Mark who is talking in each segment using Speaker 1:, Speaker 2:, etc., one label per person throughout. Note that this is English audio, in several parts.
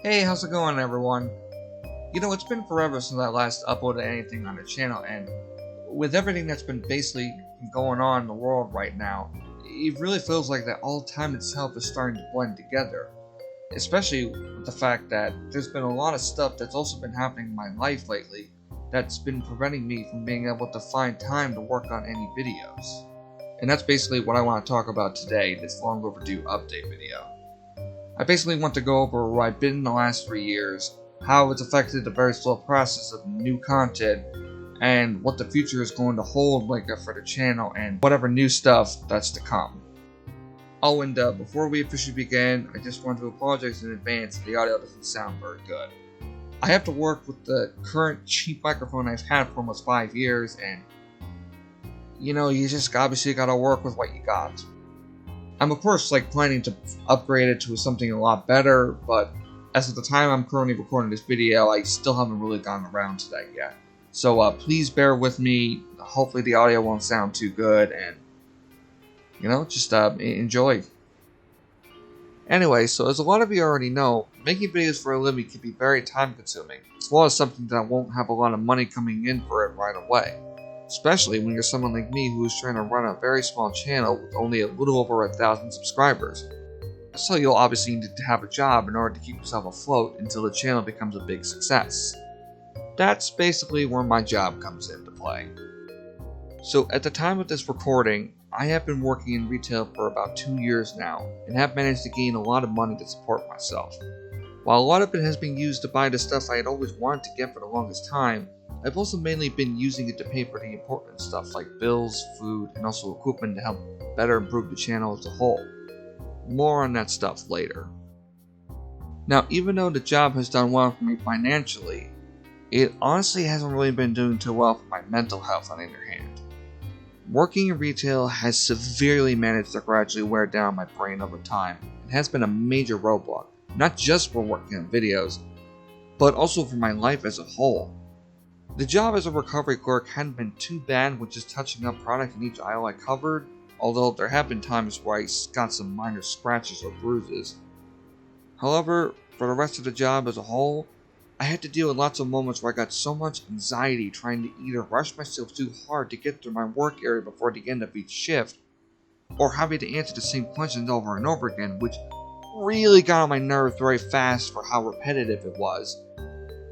Speaker 1: Hey, how's it going, everyone? It's been forever since I last uploaded anything on the channel, and with everything that's been basically going on in the world right now, it really feels like that all time itself is starting to blend together. Especially with the fact that there's been a lot of stuff that's also been happening in my life lately that's been preventing me from being able to find time to work on any videos. And that's basically what I want to talk about today in this long overdue update video. I basically want to go over where I've been in the last 3 years, how it's affected the very slow process of new content, and what the future is going to hold for the channel and whatever new stuff that's to come. Oh, and before we officially begin, I just want to apologize in advance if the audio doesn't sound very good. I have to work with the current cheap microphone I've had for almost 5 years, and you just obviously gotta work with what you got. I'm of course planning to upgrade it to something a lot better, but as of the time I'm currently recording this video, I still haven't really gotten around to that yet. So please bear with me. Hopefully the audio won't sound too good, and just enjoy. Anyway, so as a lot of you already know, making videos for a living can be very time consuming, as well as something that won't have a lot of money coming in for it right away. Especially when you're someone like me who is trying to run a very small channel with only a little over 1,000 subscribers. So you'll obviously need to have a job in order to keep yourself afloat until the channel becomes a big success. That's basically where my job comes into play. So at the time of this recording, I have been working in retail for about 2 years now, and have managed to gain a lot of money to support myself. While a lot of it has been used to buy the stuff I had always wanted to get for the longest time, I've also mainly been using it to pay for the important stuff like bills, food, and also equipment to help better improve the channel as a whole. More on that stuff later. Now, even though the job has done well for me financially, it honestly hasn't really been doing too well for my mental health on the other hand. Working in retail has severely managed to gradually wear down my brain over time, and has been a major roadblock, not just for working on videos, but also for my life as a whole. The job as a recovery clerk hadn't been too bad with just touching up product in each aisle I covered, although there have been times where I got some minor scratches or bruises. However, for the rest of the job as a whole, I had to deal with lots of moments where I got so much anxiety trying to either rush myself too hard to get through my work area before the end of each shift, or having to answer the same questions over and over again, which really got on my nerves very fast for how repetitive it was.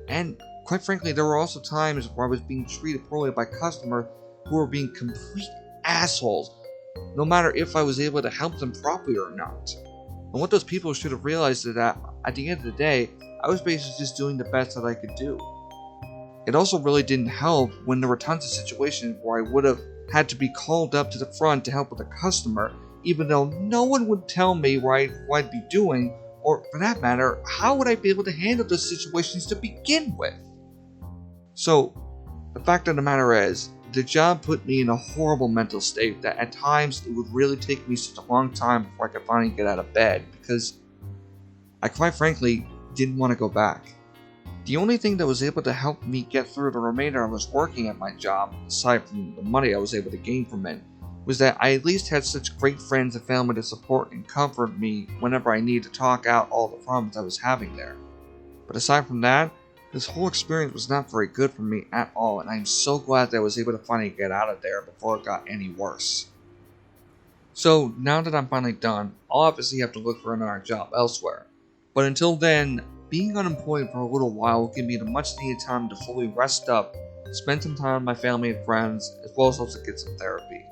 Speaker 1: And quite frankly, there were also times where I was being treated poorly by customers who were being complete assholes, no matter if I was able to help them properly or not. And what those people should have realized is that, at the end of the day, I was basically just doing the best that I could do. It also really didn't help when there were tons of situations where I would have had to be called up to the front to help with a customer, even though no one would tell me what I'd be doing, or for that matter, how would I be able to handle those situations to begin with? So, the fact of the matter is, the job put me in a horrible mental state that at times it would really take me such a long time before I could finally get out of bed, because I quite frankly didn't want to go back. The only thing that was able to help me get through the remainder I was working at my job, aside from the money I was able to gain from it, was that I at least had such great friends and family to support and comfort me whenever I needed to talk out all the problems I was having there. But aside from that, this whole experience was not very good for me at all, and I am so glad that I was able to finally get out of there before it got any worse. So now that I'm finally done, I'll obviously have to look for another job elsewhere. But until then, being unemployed for a little while will give me the much needed time to fully rest up, spend some time with my family and friends, as well as also get some therapy.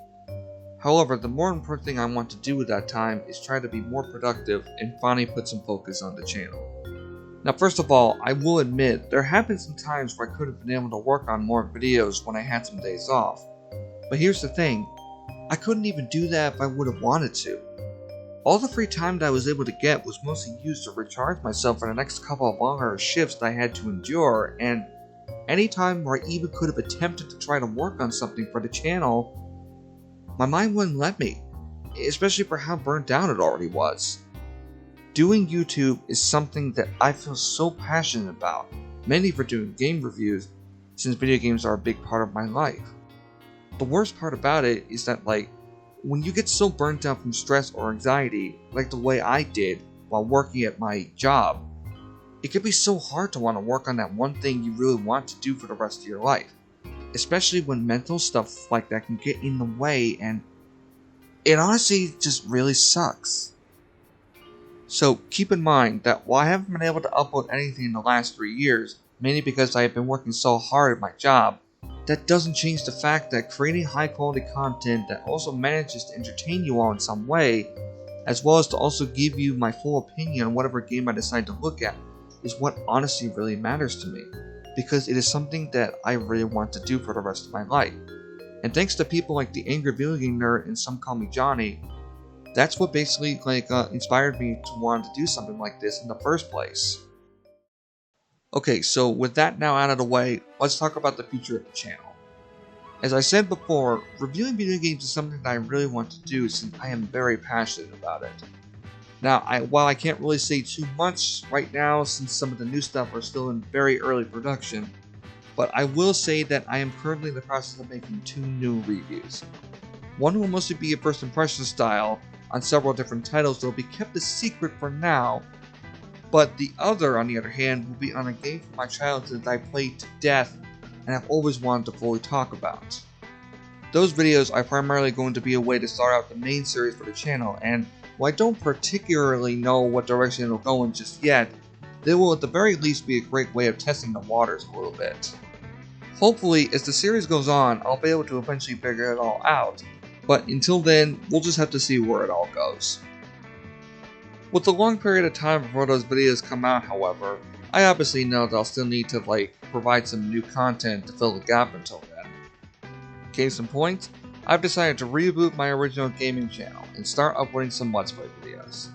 Speaker 1: However, the more important thing I want to do with that time is try to be more productive and finally put some focus on the channel. Now, first of all, I will admit, there have been some times where I could have been able to work on more videos when I had some days off. But here's the thing, I couldn't even do that if I would have wanted to. All the free time that I was able to get was mostly used to recharge myself for the next couple of longer shifts that I had to endure, and any time where I even could have attempted to try to work on something for the channel, my mind wouldn't let me, especially for how burnt down it already was. Doing YouTube is something that I feel so passionate about, mainly for doing game reviews, since video games are a big part of my life. The worst part about it is that when you get so burnt out from stress or anxiety, like the way I did while working at my job, It can be so hard to want to work on that one thing you really want to do for the rest of your life, especially when mental stuff like that can get in the way, and it honestly just really sucks. So keep in mind that while I haven't been able to upload anything in the last 3 years, mainly because I have been working so hard at my job, that doesn't change the fact that creating high quality content that also manages to entertain you all in some way, as well as to also give you my full opinion on whatever game I decide to look at, is what honestly really matters to me, because it is something that I really want to do for the rest of my life. And thanks to people like the Angry Video Game Nerd and Some Call Me Johnny, that's what basically inspired me to want to do something like this in the first place. Okay, so with that now out of the way, let's talk about the future of the channel. As I said before, reviewing video games is something that I really want to do since I am very passionate about it. Now, while I can't really say too much right now since some of the new stuff are still in very early production, but I will say that I am currently in the process of making 2 new reviews. One will mostly be a first impression style on several different titles that will be kept a secret for now, but the other, on the other hand, will be on a game from my childhood that I played to death and have always wanted to fully talk about. Those videos are primarily going to be a way to start out the main series for the channel, and while I don't particularly know what direction it'll go in just yet, they will at the very least be a great way of testing the waters a little bit. Hopefully, as the series goes on, I'll be able to eventually figure it all out, but until then, we'll just have to see where it all goes. With the long period of time before those videos come out, however, I obviously know that I'll still need to provide some new content to fill the gap until then. Case in point, I've decided to reboot my original gaming channel and start uploading some Let's Play videos.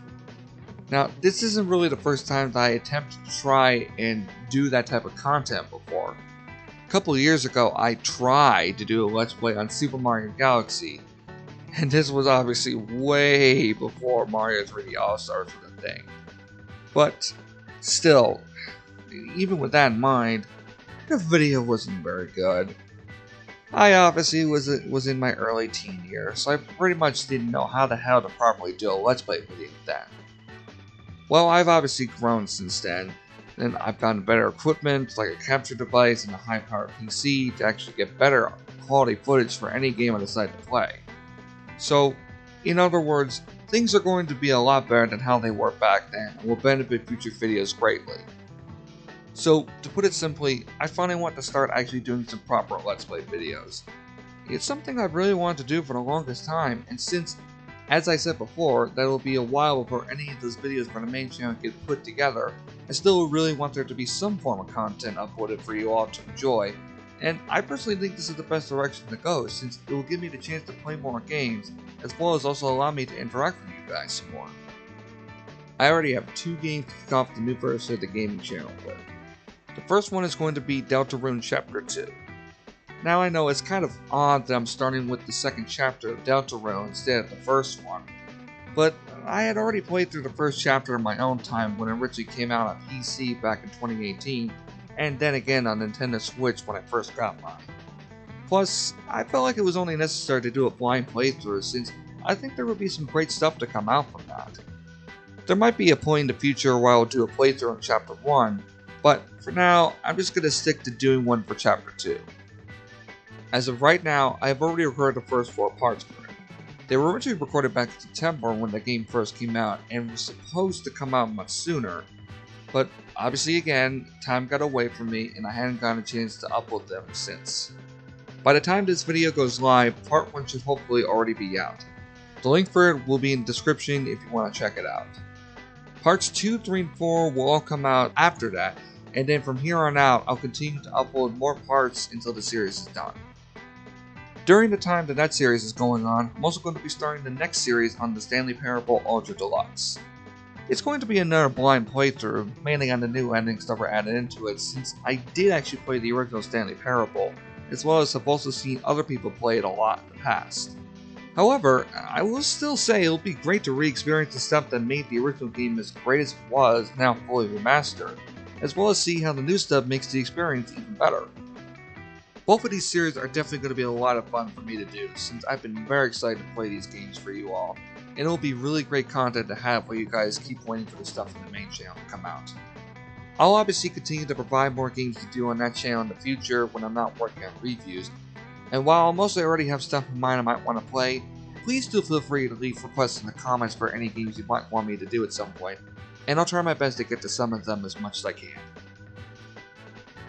Speaker 1: Now, this isn't really the first time that I attempted to try and do that type of content before. A couple of years ago, I tried to do a Let's Play on Super Mario Galaxy, and this was obviously way before Mario 3D All-Stars was a thing. But still, even with that in mind, the video wasn't very good. I obviously was in my early teen years, so I pretty much didn't know how the hell to properly do a Let's Play video then. Well, I've obviously grown since then, and I've gotten better equipment like a capture device and a high-powered PC to actually get better quality footage for any game I decide to play. So, in other words, things are going to be a lot better than how they were back then and will benefit future videos greatly. So, to put it simply, I finally want to start actually doing some proper Let's Play videos. It's something I've really wanted to do for the longest time, and since, as I said before, that it will be a while before any of those videos for the main channel get put together, I still really want there to be some form of content uploaded for you all to enjoy, and I personally think this is the best direction to go since it will give me the chance to play more games, as well as also allow me to interact with you guys some more. I already have 2 games to kick off the new version of the gaming channel with. The first one is going to be Deltarune Chapter 2. Now I know it's kind of odd that I'm starting with the second chapter of Deltarune instead of the first one, but I had already played through the first chapter in my own time when it originally came out on PC back in 2018, and then again on Nintendo Switch when I first got mine. Plus, I felt like it was only necessary to do a blind playthrough since I think there would be some great stuff to come out from that. There might be a point in the future where I will do a playthrough on Chapter 1, but for now, I'm just going to stick to doing one for Chapter 2. As of right now, I have already recorded the first 4 parts for it. They were originally recorded back in September when the game first came out and were supposed to come out much sooner, but obviously again, time got away from me and I hadn't gotten a chance to upload them since. By the time this video goes live, part 1 should hopefully already be out. The link for it will be in the description if you want to check it out. Parts 2, 3, and 4 will all come out after that, and then from here on out, I'll continue to upload more parts until the series is done. During the time that series is going on, I'm also going to be starting the next series on the Stanley Parable Ultra Deluxe. It's going to be another blind playthrough, mainly on the new endings that were added into it, since I did actually play the original Stanley Parable, as well as have also seen other people play it a lot in the past. However, I will still say it'll be great to re-experience the stuff that made the original game as great as it was, now fully remastered, as well as see how the new stuff makes the experience even better. Both of these series are definitely going to be a lot of fun for me to do, since I've been very excited to play these games for you all, and it will be really great content to have while you guys keep waiting for the stuff from the main channel to come out. I'll obviously continue to provide more games to do on that channel in the future when I'm not working on reviews, and while I'll mostly already have stuff in mind I might want to play, please do feel free to leave requests in the comments for any games you might want me to do at some point, and I'll try my best to get to some of them as much as I can.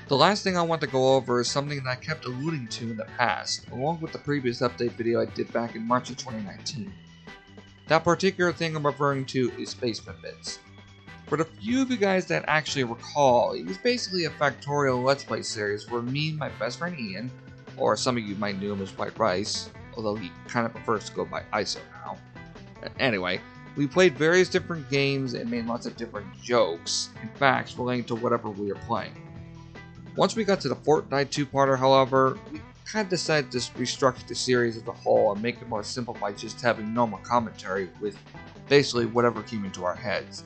Speaker 1: The last thing I want to go over is something that I kept alluding to in the past, along with the previous update video I did back in March of 2019. That particular thing I'm referring to is basement bits. For the few of you guys that actually recall, it was basically a Factorial Let's Play series where me and my best friend Ian, or some of you might know him as White Rice, although he kind of prefers to go by ISO now. Anyway, we played various different games and made lots of different jokes and facts relating to whatever we were playing. Once we got to the Fortnite two-parter, however, we kind of decided to restructure the series as a whole and make it more simple by just having normal commentary with basically whatever came into our heads.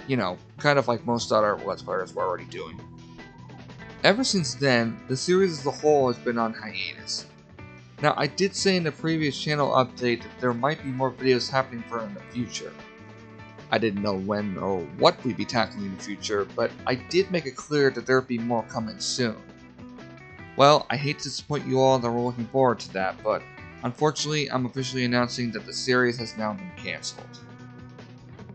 Speaker 1: You know, kind of like most other Let's Players were already doing. Ever since then, the series as a whole has been on hiatus. Now, I did say in the previous channel update that there might be more videos happening for in the future. I didn't know when or what we'd be tackling in the future, but I did make it clear that there would be more coming soon. Well, I hate to disappoint you all that we're looking forward to that, but unfortunately I'm officially announcing that the series has now been cancelled.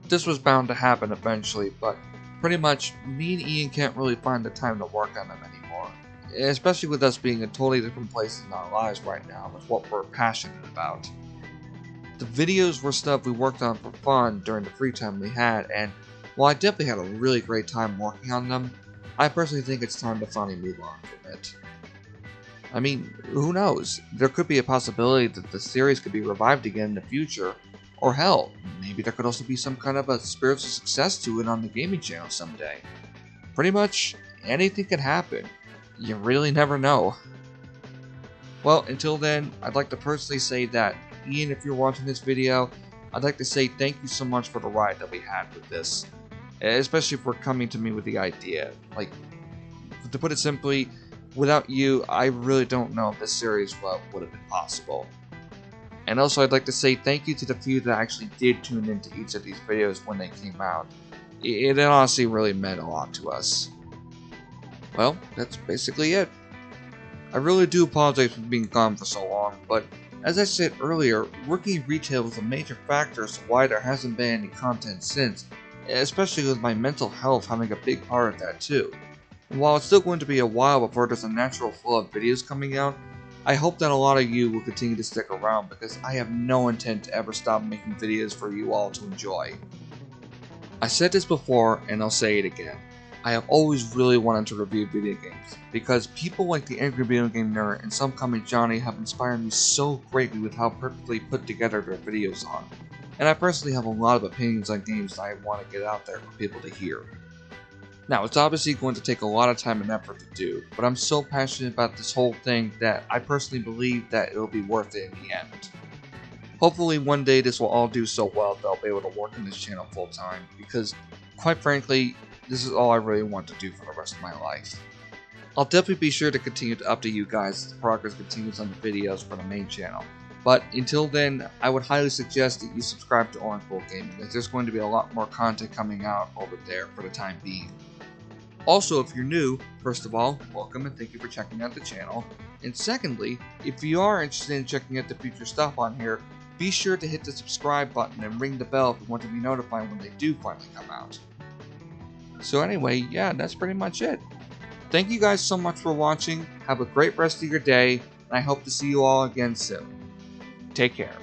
Speaker 1: This was bound to happen eventually, but pretty much me and Ian can't really find the time to work on them anymore, especially with us being in totally different places in our lives right now with what we're passionate about. The videos were stuff we worked on for fun during the free time we had, and while I definitely had a really great time working on them, I personally think it's time to finally move on from it. I mean, who knows? There could be a possibility that the series could be revived again in the future, or hell, maybe there could also be some kind of a spiritual success to it on the gaming channel someday. Pretty much anything could happen. You really never know. Well, until then, I'd like to personally say that, Ian, if you're watching this video, I'd like to say thank you so much for the ride that we had with this. Especially for coming to me with the idea. Like, to put it simply, without you, I really don't know if this series would have been possible. And also, I'd like to say thank you to the few that actually did tune into each of these videos when they came out. It honestly really meant a lot to us. Well, that's basically it. I really do apologize for being gone for so long, but as I said earlier, working in retail was a major factor as to why there hasn't been any content since, especially with my mental health having a big part of that too. And while it's still going to be a while before there's a natural flow of videos coming out, I hope that a lot of you will continue to stick around because I have no intent to ever stop making videos for you all to enjoy. I said this before and I'll say it again. I have always really wanted to review video games, because people like the Angry Video Game Nerd and Some Comment Johnny have inspired me so greatly with how perfectly put together their videos are, and I personally have a lot of opinions on games that I want to get out there for people to hear. Now, it's obviously going to take a lot of time and effort to do, but I'm so passionate about this whole thing that I personally believe that it'll be worth it in the end. Hopefully one day this will all do so well that I'll be able to work on this channel full time, because quite frankly, this is all I really want to do for the rest of my life. I'll definitely be sure to continue to update you guys as the progress continues on the videos for the main channel. But until then, I would highly suggest that you subscribe to Orange Bowl Gaming, as there's going to be a lot more content coming out over there for the time being. Also, if you're new, first of all, welcome and thank you for checking out the channel. And secondly, if you are interested in checking out the future stuff on here, be sure to hit the subscribe button and ring the bell if you want to be notified when they do finally come out. So anyway, yeah, that's pretty much it. Thank you guys so much for watching, have a great rest of your day, and I hope to see you all again soon. Take care.